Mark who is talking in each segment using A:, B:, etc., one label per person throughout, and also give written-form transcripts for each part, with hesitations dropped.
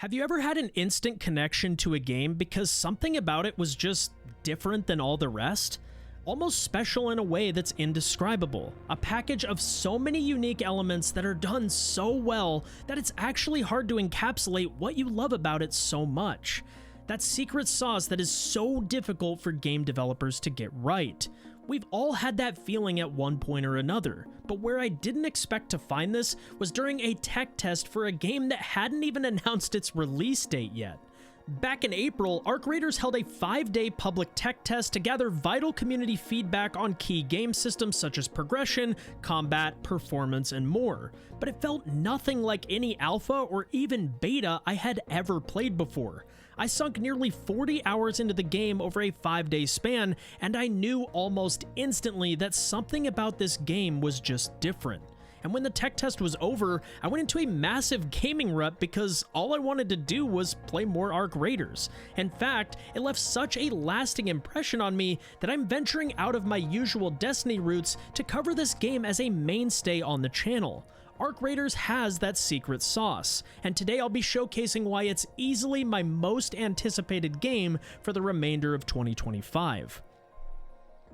A: Have you ever had an instant connection to a game because something about it was just different than all the rest? Almost special in a way that's indescribable. A package of so many unique elements that are done so well that it's actually hard to encapsulate what you love about it so much. That secret sauce that is so difficult for game developers to get right. We've all had that feeling at one point or another, but where I didn't expect to find this was during a tech test for a game that hadn't even announced its release date yet. Back in April, Ark Raiders held a 5-day public tech test to gather vital community feedback on key game systems such as progression, combat, performance, and more. But it felt nothing like any alpha or even beta I had ever played before. I sunk nearly 40 hours into the game over a 5-day span, and I knew almost instantly that something about this game was just different. And when the tech test was over, I went into a massive gaming rut because all I wanted to do was play more Ark Raiders. In fact, it left such a lasting impression on me that I'm venturing out of my usual Destiny roots to cover this game as a mainstay on the channel. Ark Raiders has that secret sauce, and today I'll be showcasing why it's easily my most anticipated game for the remainder of 2025.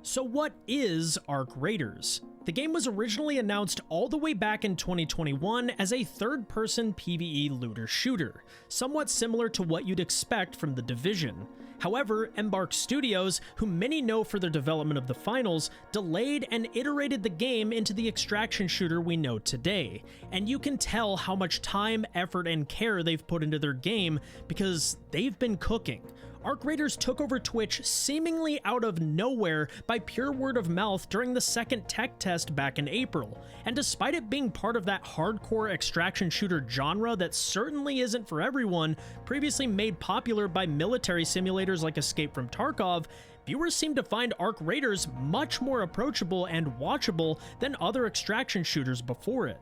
A: So what is Ark Raiders? The game was originally announced all the way back in 2021 as a third-person PvE looter-shooter, somewhat similar to what you'd expect from The Division. However, Embark Studios, who many know for their development of the finals, delayed and iterated the game into the extraction shooter we know today, and you can tell how much time, effort, and care they've put into their game because they've been cooking. Ark Raiders took over Twitch seemingly out of nowhere by pure word of mouth during the second tech test back in April, and despite it being part of that hardcore extraction shooter genre that certainly isn't for everyone, previously made popular by military simulators like Escape from Tarkov, viewers seem to find Ark Raiders much more approachable and watchable than other extraction shooters before it.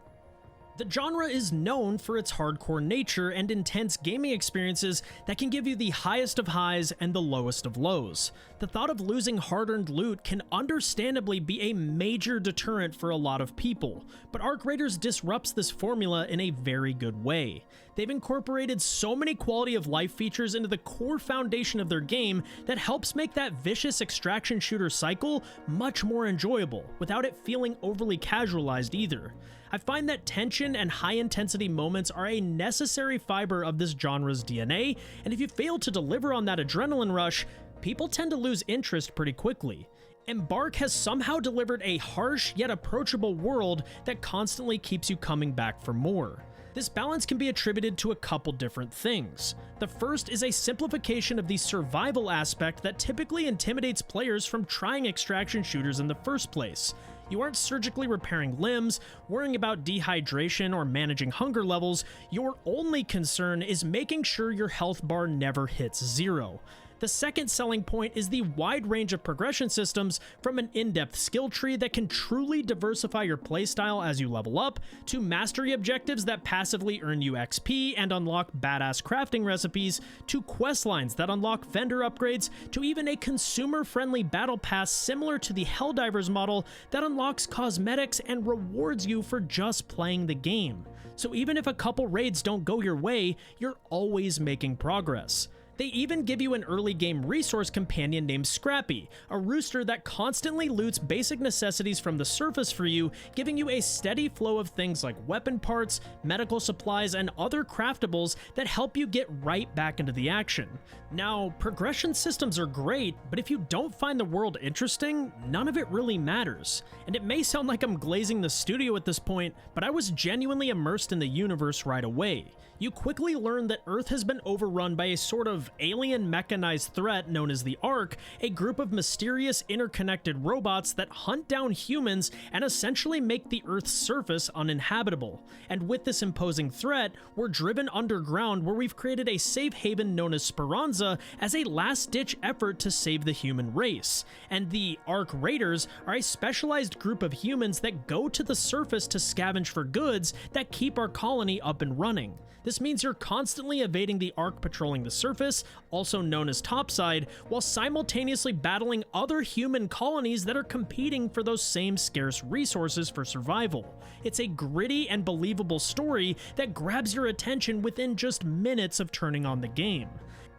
A: The genre is known for its hardcore nature and intense gaming experiences that can give you the highest of highs and the lowest of lows. The thought of losing hard-earned loot can understandably be a major deterrent for a lot of people, but Ark Raiders disrupts this formula in a very good way. They've incorporated so many quality of life features into the core foundation of their game that helps make that vicious extraction shooter cycle much more enjoyable, without it feeling overly casualized either. I find that tension and high-intensity moments are a necessary fiber of this genre's DNA, and if you fail to deliver on that adrenaline rush, people tend to lose interest pretty quickly. Embark has somehow delivered a harsh yet approachable world that constantly keeps you coming back for more. This balance can be attributed to a couple different things. The first is a simplification of the survival aspect that typically intimidates players from trying extraction shooters in the first place. You aren't surgically repairing limbs, worrying about dehydration, or managing hunger levels. Your only concern is making sure your health bar never hits zero. The second selling point is the wide range of progression systems, from an in-depth skill tree that can truly diversify your playstyle as you level up, to mastery objectives that passively earn you XP and unlock badass crafting recipes, to quest lines that unlock vendor upgrades, to even a consumer-friendly battle pass similar to the Helldivers model that unlocks cosmetics and rewards you for just playing the game. So even if a couple raids don't go your way, you're always making progress. They even give you an early game resource companion named Scrappy, a rooster that constantly loots basic necessities from the surface for you, giving you a steady flow of things like weapon parts, medical supplies, and other craftables that help you get right back into the action. Now, progression systems are great, but if you don't find the world interesting, none of it really matters. And it may sound like I'm glazing the studio at this point, but I was genuinely immersed in the universe right away. You quickly learn that Earth has been overrun by a sort of alien mechanized threat known as the Ark, a group of mysterious interconnected robots that hunt down humans and essentially make the Earth's surface uninhabitable. And with this imposing threat, we're driven underground where we've created a safe haven known as Speranza as a last-ditch effort to save the human race. And the Ark Raiders are a specialized group of humans that go to the surface to scavenge for goods that keep our colony up and running. This means you're constantly evading the Ark patrolling the surface, surface, also known as topside, while simultaneously battling other human colonies that are competing for those same scarce resources for survival. It's a gritty and believable story that grabs your attention within just minutes of turning on the game.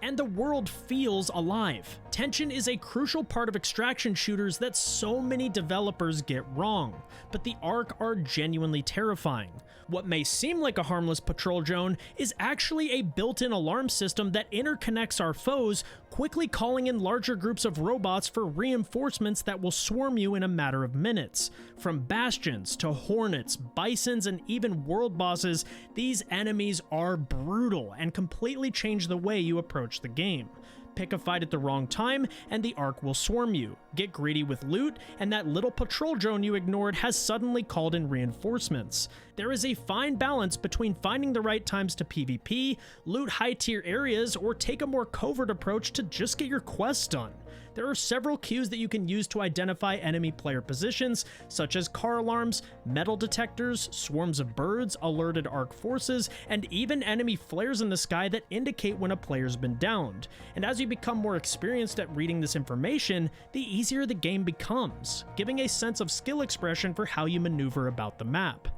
A: And the world feels alive. Tension is a crucial part of extraction shooters that so many developers get wrong, but the Ark are genuinely terrifying. What may seem like a harmless patrol drone is actually a built-in alarm system that interconnects our foes, quickly calling in larger groups of robots for reinforcements that will swarm you in a matter of minutes. From bastions to hornets, bisons, and even world bosses, these enemies are brutal and completely change the way you approach the game. Pick a fight at the wrong time, and the Ark will swarm you. Get greedy with loot, and that little patrol drone you ignored has suddenly called in reinforcements. There is a fine balance between finding the right times to PvP, loot high-tier areas, or take a more covert approach to just get your quests done. There are several cues that you can use to identify enemy player positions, such as car alarms, metal detectors, swarms of birds, alerted Ark forces, and even enemy flares in the sky that indicate when a player's been downed. And as you become more experienced at reading this information, the easier the game becomes, giving a sense of skill expression for how you maneuver about the map.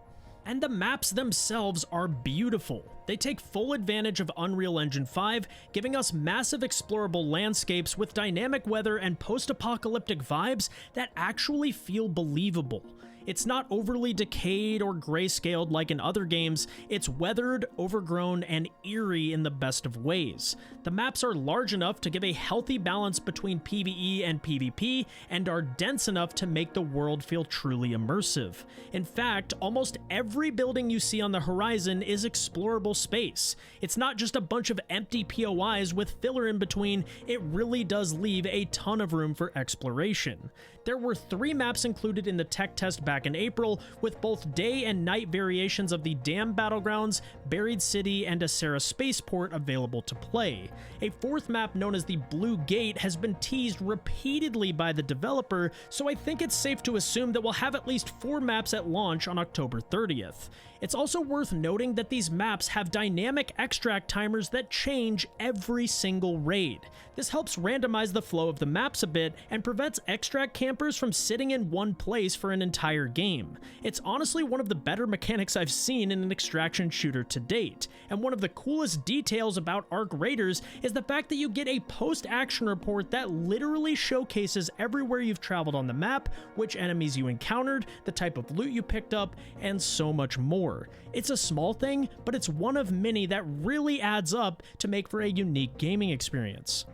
A: And the maps themselves are beautiful. They take full advantage of Unreal Engine 5, giving us massive explorable landscapes with dynamic weather and post-apocalyptic vibes that actually feel believable. It's not overly decayed or grayscaled like in other games, it's weathered, overgrown, and eerie in the best of ways. The maps are large enough to give a healthy balance between PvE and PvP, and are dense enough to make the world feel truly immersive. In fact, almost every building you see on the horizon is explorable space. It's not just a bunch of empty POIs with filler in between, it really does leave a ton of room for exploration. There were 3 maps included in the tech test back in April, with both day and night variations of the Dam Battlegrounds, Buried City, and Asera Spaceport available to play. A 4th map known as the Blue Gate has been teased repeatedly by the developer, so I think it's safe to assume that we'll have at least 4 maps at launch on October 30th. It's also worth noting that these maps have dynamic extract timers that change every single raid. This helps randomize the flow of the maps a bit and prevents extract campers from sitting in one place for an entire game. It's honestly one of the better mechanics I've seen in an extraction shooter to date, and one of the coolest details about Ark Raiders is the fact that you get a post-action report that literally showcases everywhere you've traveled on the map, which enemies you encountered, the type of loot you picked up, and so much more. It's a small thing, but it's one of many that really adds up to make for a unique gaming experience.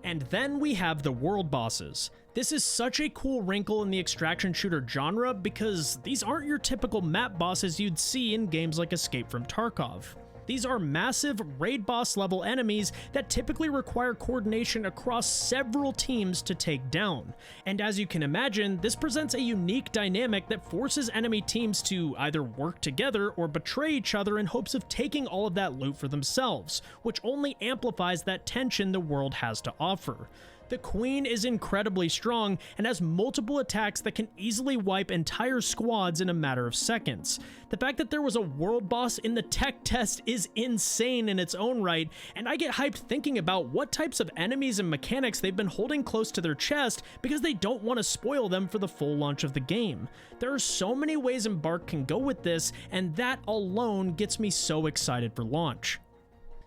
A: And then we have the world bosses. This is such a cool wrinkle in the extraction shooter genre because these aren't your typical map bosses you'd see in games like Escape from Tarkov. These are massive raid boss level enemies that typically require coordination across several teams to take down. And as you can imagine, this presents a unique dynamic that forces enemy teams to either work together or betray each other in hopes of taking all of that loot for themselves, which only amplifies that tension the world has to offer. The Queen is incredibly strong and has multiple attacks that can easily wipe entire squads in a matter of seconds. The fact that there was a world boss in the tech test is insane in its own right, and I get hyped thinking about what types of enemies and mechanics they've been holding close to their chest because they don't want to spoil them for the full launch of the game. There are so many ways Embark can go with this, and that alone gets me so excited for launch.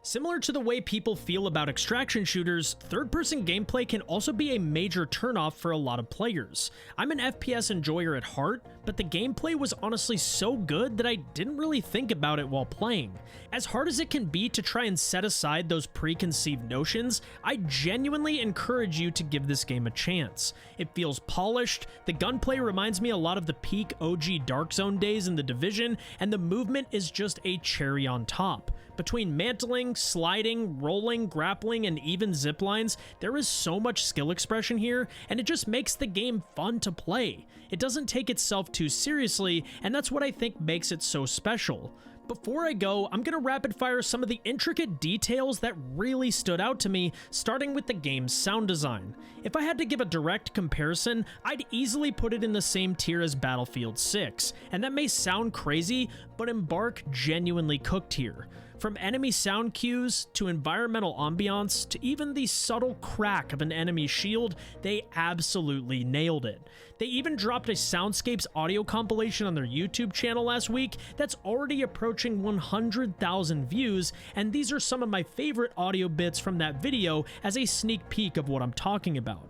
A: Similar to the way people feel about extraction shooters, third-person gameplay can also be a major turnoff for a lot of players. I'm an FPS enjoyer at heart, but the gameplay was honestly so good that I didn't really think about it while playing. As hard as it can be to try and set aside those preconceived notions, I genuinely encourage you to give this game a chance. It feels polished, the gunplay reminds me a lot of the peak OG Dark Zone days in The Division, and the movement is just a cherry on top. Between mantling, sliding, rolling, grappling, and even ziplines, there is so much skill expression here, and it just makes the game fun to play. It doesn't take itself too seriously, and that's what I think makes it so special. Before I go, I'm going to rapid fire some of the intricate details that really stood out to me, starting with the game's sound design. If I had to give a direct comparison, I'd easily put it in the same tier as Battlefield 6, and that may sound crazy, but Embark genuinely cooked here. From enemy sound cues, to environmental ambiance, to even the subtle crack of an enemy shield, they absolutely nailed it. They even dropped a Soundscapes audio compilation on their YouTube channel last week that's already approaching 100,000 views, and these are some of my favorite audio bits from that video as a sneak peek of what I'm talking about.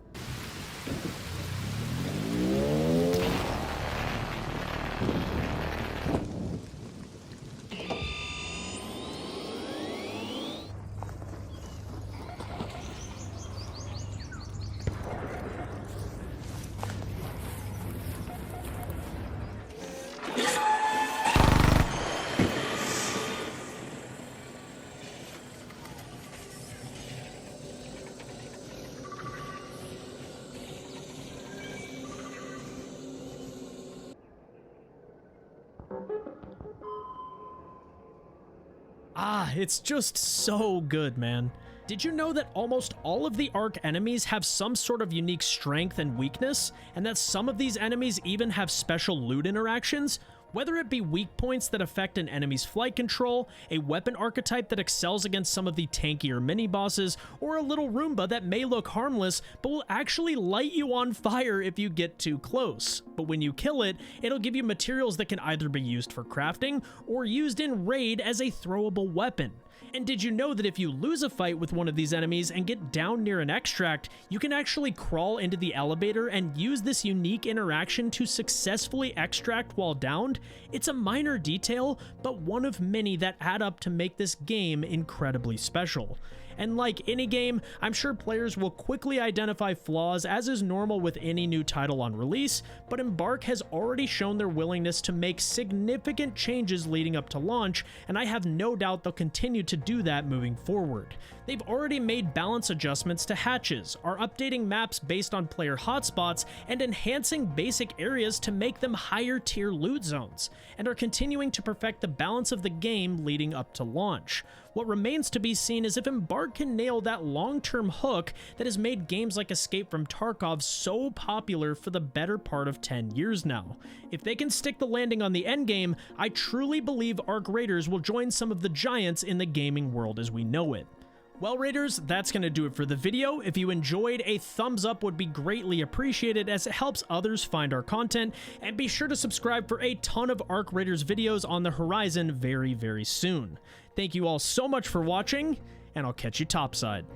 A: It's just so good, man. Did you know that almost all of the Ark enemies have some sort of unique strength and weakness, and that some of these enemies even have special loot interactions? Whether it be weak points that affect an enemy's flight control, a weapon archetype that excels against some of the tankier mini-bosses, or a little Roomba that may look harmless but will actually light you on fire if you get too close. But when you kill it, it'll give you materials that can either be used for crafting or used in raid as a throwable weapon. And did you know that if you lose a fight with one of these enemies and get down near an extract, you can actually crawl into the elevator and use this unique interaction to successfully extract while downed? It's a minor detail, but one of many that add up to make this game incredibly special. And like any game, I'm sure players will quickly identify flaws, as is normal with any new title on release, but Embark has already shown their willingness to make significant changes leading up to launch, and I have no doubt they'll continue to do that moving forward. They've already made balance adjustments to hatches, are updating maps based on player hotspots, and enhancing basic areas to make them higher tier loot zones, and are continuing to perfect the balance of the game leading up to launch. What remains to be seen is if Embark can nail that long-term hook that has made games like Escape from Tarkov so popular for the better part of 10 years now. If they can stick the landing on the endgame, I truly believe Ark Raiders will join some of the giants in the gaming world as we know it. Well, Raiders, that's going to do it for the video. If you enjoyed, a thumbs up would be greatly appreciated as it helps others find our content, and be sure to subscribe for a ton of Ark Raiders videos on the horizon very, very soon. Thank you all so much for watching, and I'll catch you topside.